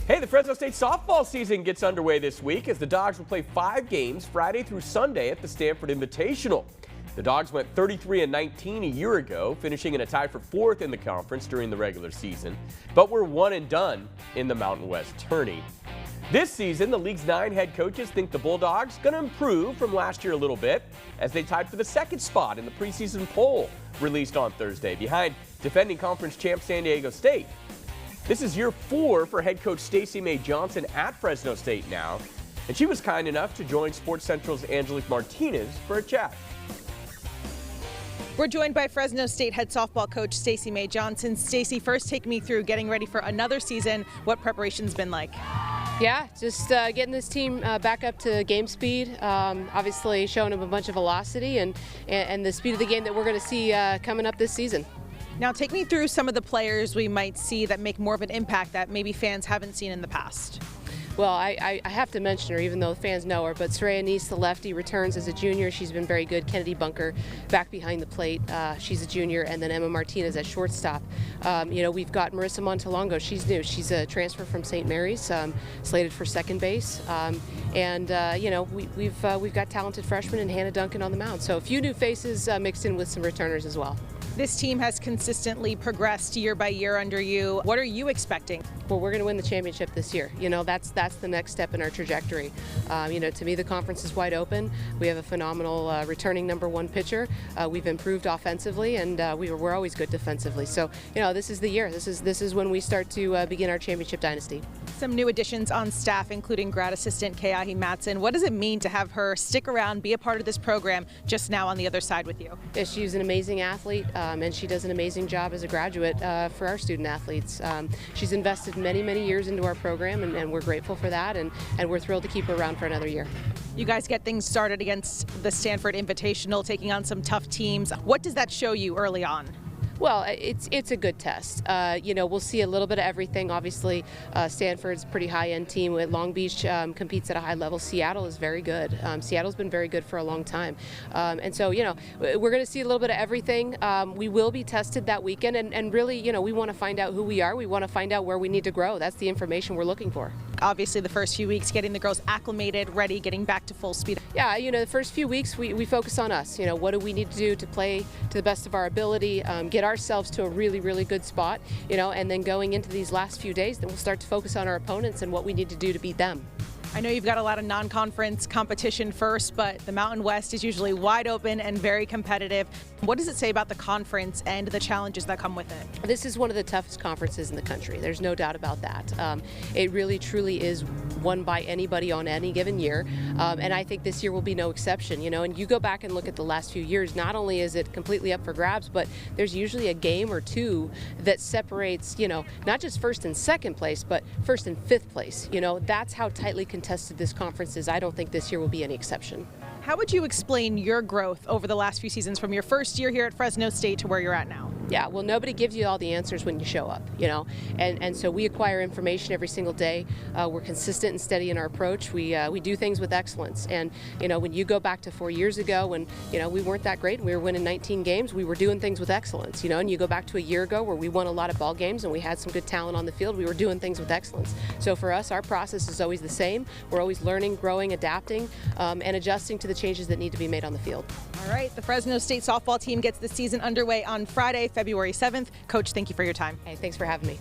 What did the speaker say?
Hey, the Fresno State softball season gets underway this week as the Dogs will play 5 games Friday through Sunday at the Stanford Invitational. The Dogs went 33-19 a year ago, finishing in a tie for 4th in the conference during the regular season, but were one and done in the Mountain West tourney. This season, the league's 9 head coaches think the Bulldogs going to improve from last year a little bit as they tied for the 2nd spot in the preseason poll released on Thursday, behind defending conference champ San Diego State. This is year 4 for head coach Stacy May-Johnson at Fresno State now, and she was kind enough to join Sports Central's Angelique Martinez for a chat. We're joined by Fresno State head softball coach Stacy May-Johnson. Stacy, first take me through getting ready for another season. What preparation's been like? Yeah, just getting this team back up to game speed. Obviously showing them a bunch of velocity and the speed of the game that we're going to see coming up this season. Now take me through some of the players we might see that make more of an impact that maybe fans haven't seen in the past. Well, I have to mention her, even though fans know her, but Soraya Neese, the lefty, returns as a junior. She's been very good. Kennedy Bunker back behind the plate. She's a junior. And then Emma Martinez at shortstop. We've got Marissa Montalongo. She's new. She's a transfer from St. Mary's, slated for second base. We've got talented freshmen and Hannah Duncan on the mound. So a few new faces mixed in with some returners as well. This team has consistently progressed year by year under you. What are you expecting? Well, we're going to win the championship this year. That's the next step in our trajectory. To me, the conference is wide open. We have a phenomenal returning #1 pitcher. We've improved offensively, and we're always good defensively. So, this is the year. This is when we start to begin our championship dynasty. Some new additions on staff, including grad assistant Keahi Matson. What does it mean to have her stick around, be a part of this program, just now on the other side with you? Yeah, she's an amazing athlete, and she does an amazing job as a graduate for our student athletes. She's invested many years into our program, and we're grateful for that, and we're thrilled to keep her around for another year. You guys get things started against the Stanford Invitational, taking on some tough teams. What does that show you early on? Well, it's a good test. We'll see a little bit of everything. Obviously, Stanford's a pretty high-end team. Long Beach competes at a high level. Seattle is very good. Seattle's been very good for a long time. We're going to see a little bit of everything. We will be tested that weekend, and really, we want to find out who we are. We want to find out where we need to grow. That's the information we're looking for. Obviously, the first few weeks, getting the girls acclimated, ready, getting back to full speed. Yeah, the first few weeks, we focus on us. What do we need to do to play to the best of our ability, get ourselves to a really good spot, and then going into these last few days, then we'll start to focus on our opponents and what we need to do to beat them. I know you've got a lot of non-conference competition first, but the Mountain West is usually wide open and very competitive. What does it say about the conference and the challenges that come with it? This is one of the toughest conferences in the country. There's no doubt about that. It really, truly is won by anybody on any given year, and I think this year will be no exception. And you go back and look at the last few years, not only is it completely up for grabs, but there's usually a game or two that separates, not just first and second place, but first and fifth place. That's how tightly contested this conference is. I don't think this year will be any exception. How would you explain your growth over the last few seasons from your first year here at Fresno State to where you're at now? Yeah, well, nobody gives you all the answers when you show up, and so we acquire information every single day. We're consistent and steady in our approach. We do things with excellence, and when you go back to 4 years ago when we weren't that great and we were winning 19 games, we were doing things with excellence, and you go back to a year ago where we won a lot of ball games and we had some good talent on the field, we were doing things with excellence. So for us, our process is always the same. We're always learning, growing, adapting, and adjusting to the changes that need to be made on the field. All right, the Fresno State softball team gets the season underway on Friday, February 7th. Coach, thank you for your time. Hey, thanks for having me.